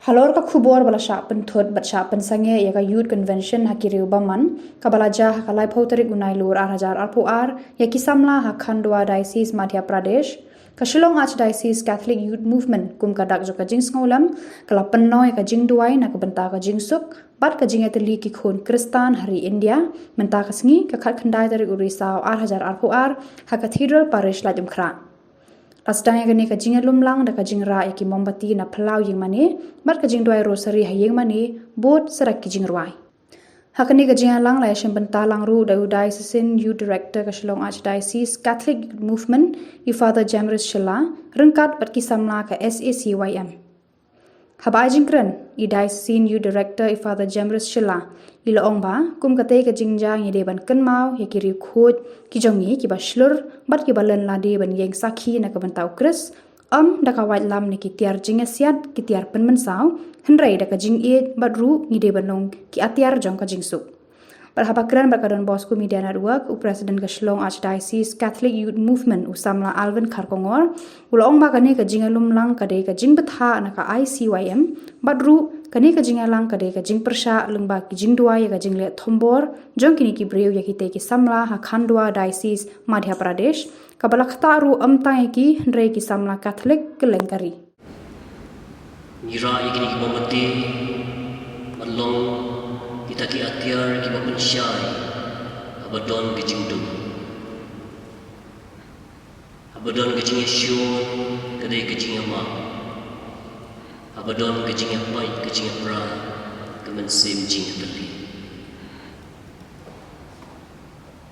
Halor ka khubor bala sha pen thot bat sha pen sange ya ka youth convention ha kiriu baman kabala ja ha kalai photari unai lur 8000 arpu ar ya ki samla ha khandwa diocese madhya pradesh ka shillong archdiocese catholic youth movement kum ka dak jo ka jing ngolam kala pennoy ka jing duai na ka benta ka jing suk bat ka jing atli ki khon kristan hari india menta ka sngi ka khat khandai dari urisa 8000 arpu ar ha cathedral parish la jumkhra Pastang yang ka jing lumlang da ka jing ra ki mombati na phalau yeng mani mat ka jing doi rosary ha yeng mani bot sarak ki jing ruai hakani ka jing lang la shem banta lang ru da diocesan youth director ka Shillong Archdiocese Catholic movement i Father Jamrus Shilla rengkat bat ki samla ka SACYM Habai jingkren i diocesan youth director i Father Jamrus Shilla ila ong ba kum kate ka jingjang ye deban kenmau ye kiri khot ki jongi ki baslur bat ki balan ladi ban yeng sakhi na ka bantau kris da ka wait lam ni ki tiar jing asiat ki tiar pen mensau henrai da ka jing e bat ru ni deban long ki atiar jong ka jing suk Berhabakran berkadon Bosco Media Network u President ka Shillong Archdiocese Catholic Youth Movement usamla Alvin Kharkongor ulong ba kani ka jingalum lang kade ka jing betha na ka ICYM badru kani ka jingalang kade ka jing persha lengba ki jing dua ya ka jing le thombor jong kini ki breu ya ki te ki samla ha Khandwa Diocese Madhya Pradesh ka balaktaru amta ki ndre ki samla Catholic kelengkari Nira ikini ki bomati malong kita ki atiar ki bapen syai abadon ke jingdu abadon ke jing syun kadai ke jing ma abadon ke jing pai ke jing pra ke mensim jing tali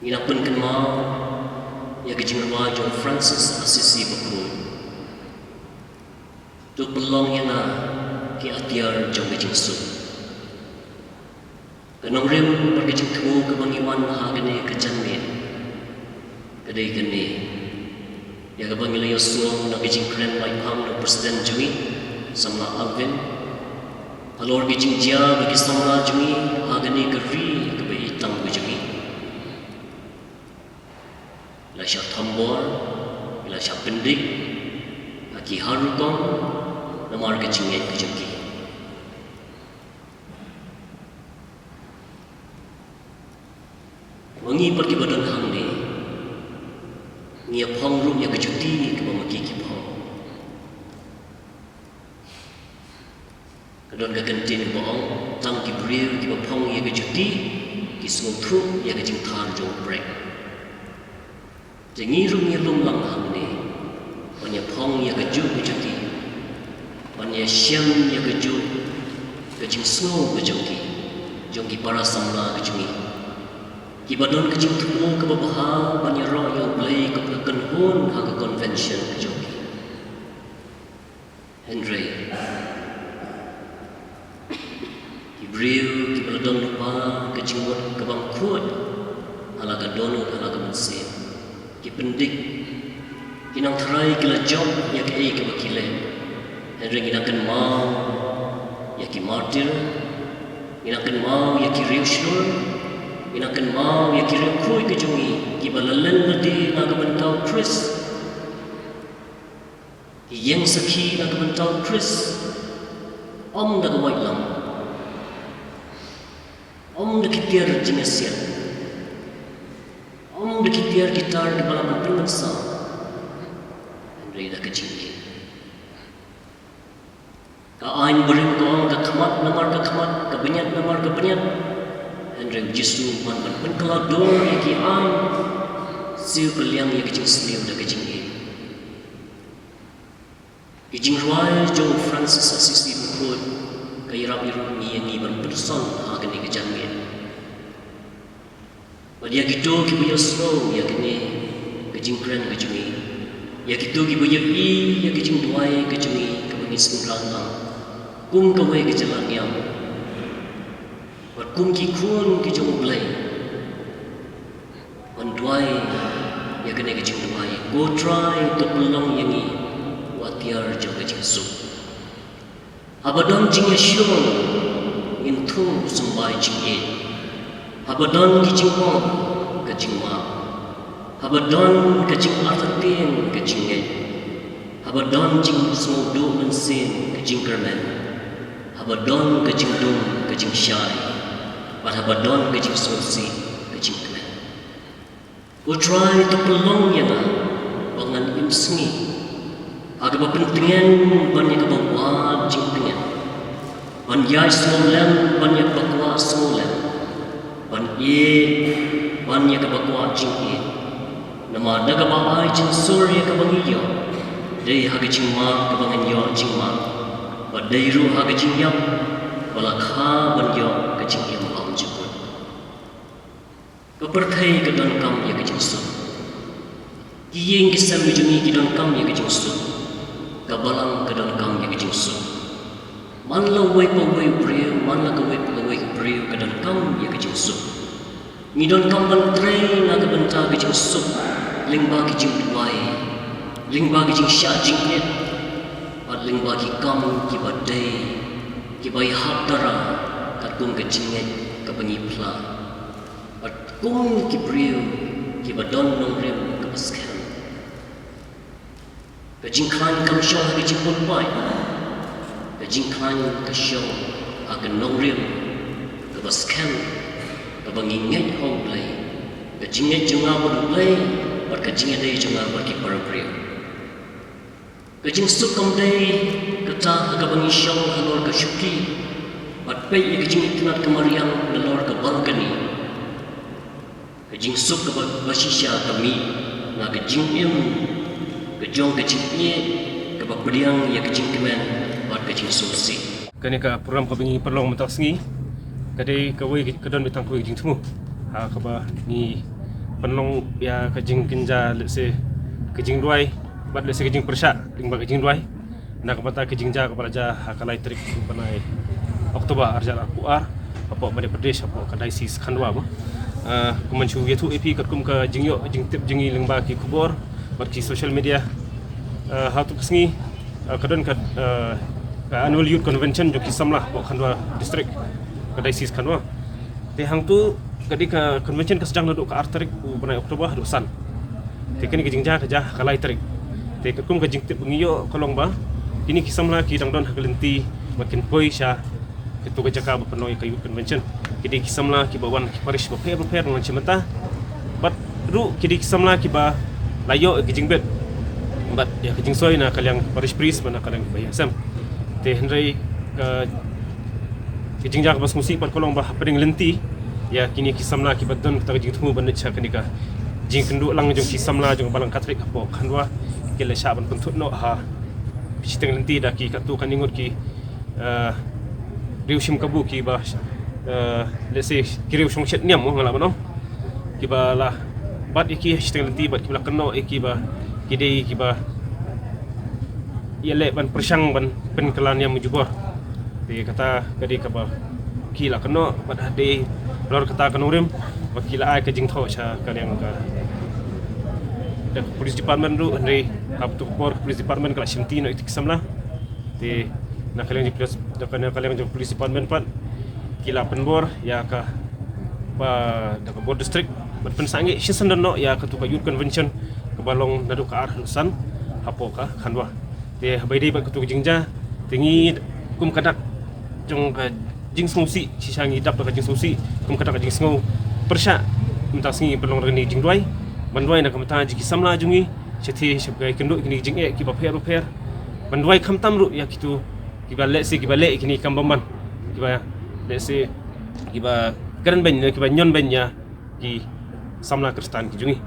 ina pun kan ma ya ke jing ma John Francis Assisi bakul tu pelong yana ki atiar jong ke jing su Kanong rim berkecing tu kebangiwan hagane kejanmin kadai kene ya kebangi layo suang na kecing kren mai pam na presiden jumi samla Alvin alor kecing dia bagi samla jumi hagane keri kebai hitam ku jumi la sya thambor la sya pendik aki harukong namar kecing ke jumi Wangi pergi badan hang ni, ngia pang rum ya kecuti ke mamaki ki pang. Kadon ka kantin baong tang ki bril ki pang ya kecuti ki sung thu ya ke jing thar jong break. Jangi rum ya lum lang hang ni, wanya pang ya keju kecuti, wanya syam ya keju ke jing snow ke jong ki para samla ke jungi. Ibadon kecing tumu ke babaha banyak roh yang belai ke penhun hak convention ke joki. Henry Ibril ibadon lupa kecing buat ke bangkut halaga dono halaga mensim. Ki pendik kinang terai kila job ya ke ke bakile. Henry kinakan mau ya ki martir kinakan mau ya ki riushur Inakan mau ya kirim kui ke jungi ki balalan nadi naga bentau Chris ki yang sakhi naga bentau Chris om naga white lam om naga kitiar jingasia om naga kitiar gitar di balaman pengensa Andre dah kecil ka ain berim ko ka khamat namar ka khamat ka benyat namar ka benyat Andre Jesu man penkelador yaki an siu keliang yaki jing sliu da kecing e kijing ruai John Francis Assisi bukut kairap iru ni yang iban person hagani kejanmin badia gitu ki buya slow yakni kejing kren kejungi ya gitu ki buya i ya kejing duai kejungi kebangis nurang kum kawai kejalan yang kum ki khun ki jong blai on duai ya kene ke jing duai go try to belong yangi watiar jong ke jing su abadon jing yashon in thu sambai jing e abadon ki jing mo ke jing ma abadon ke jing artatin ke jing e abadon jing smo do men sin ke jing kermen habadon ke jing dum ke jing syai but habadon ke jing sosi ke jing kmen we try to prolong yana bangan im sengi aga pentingan banyak kebawa jing pengen ban yai semolem banyak bakwa semolem ban banyak kebawa jing nama daga ba ai jing surya kebangiyo dei haga jing ma kebangan yo jing ma ba dei ru haga jing yam bala kha ban yo ke jing yam am jikut ke perthai ke don kam ya ke jing su kiyeng ke sam jungi ke don kam ya ke jing su ka balang ke don kam ya ke jing su man la wei pa wei priu man la ka wei pa wei priu ke don kam ya ke jing su ni don kam ban trei na ke benta ke jing su lingba ki jing tuai lingba ki jing sha jing net pat lingba ki kam ki badai ki bai hak dara kat kum ke jing net ka bangi pla pat kum ki priu ki badon nong rem ka paskan ka jing khan kam sho ka jing pun pai ka jing khan ka sho ka nong rem ka paskan ka bangi ngai hong play ka jing net junga bu play but kajing ada junga bagi para pria. Kajing sukam day kata agak bangi syong halor ke syuki, but pay kajing itu nak kemariang halor ke balkani. Kajing suk ke basisya kami, na kajing kajong kajing ye ke bapriang ya kajing kemen, but kajing susi. Kani ka program ka bangi perlong mentak sengi, kadai kawai kadon betang kawai kajing temu, ha kaba ni penlong ya kajing kinja let's say kajing duai but let's say kajing persyak lingba kajing duai nak kata kajing ja kepada ja hakalai trik panai Oktober arjal akuar apa Madhya Pradesh apa kadai sis khandwa ba kumanchu yetu ep katkum ka jingyo jing tip jingi lingba ki kubor but ki social media how to sngi kadon ka annual youth convention jo ki samlah ko khandwa district kadai sis khandwa te hang tu ketika convention kesedang duduk ke arterik bulan Oktober dosan. Teknik kejing jah kalai terik. Tekkum kejing tip pengiyo kolong ba. Ini kisam lah kidang don hagelenti makin poi sya ketu kejaka berpenoi ke youth convention. Kidi kisam lah ki bawan ki parish berper dengan cemeta. Bat ru kidi kisam lah ki ba layo kejing bet. Bat ya kejing soi na kaliang parish priest mana kaliang bayang sam. Te hendrai kejing jah bas musi pat kolong ba peding lenti. Ya kini kisam lah kibat don kita jing temu benda cak kenika jing kenduk lang jong kisam lah jong balang katrik apo khandwa kele syaban pentut no ha pisiteng lenti dah ki katu kan ingut ki riu sim kabu ki ba let's say kiriu song chet niam ngala bano ki ba lah bat iki pisiteng lenti bat ki ba keno iki ba kidei ki ba yele ban persang ban pen kelan yang mujubor di kata kadi ka ba kila keno bat hade lor kata kanurim wakila ai ke jing tho cha kalian ka the police department ru andre hab to por police department kala shimti no itik samla te na kalian di police kalian jong police department pat kila penbor ya ka ba da ka bor district bat pensangi shisan no ya ka to ka youth convention ka balong nadu ka ar lusan hapo ka khandwa te bai dei ba ka to jingja tingi kum kadak jong ka jing smusi sisangi dap ka jing smusi kum kata ka jing sngo persya minta singi pelong reni jing duai banduai nak mata jiki samla jungi chethi sebagai kenduk kini jing ki ba per banduai kham tam ru ya kitu ki ba let's say ki ba le kini kam bamban ki ba let's say ki ba karan ben ki ba nyon ben ya ki samla kristan ki jungi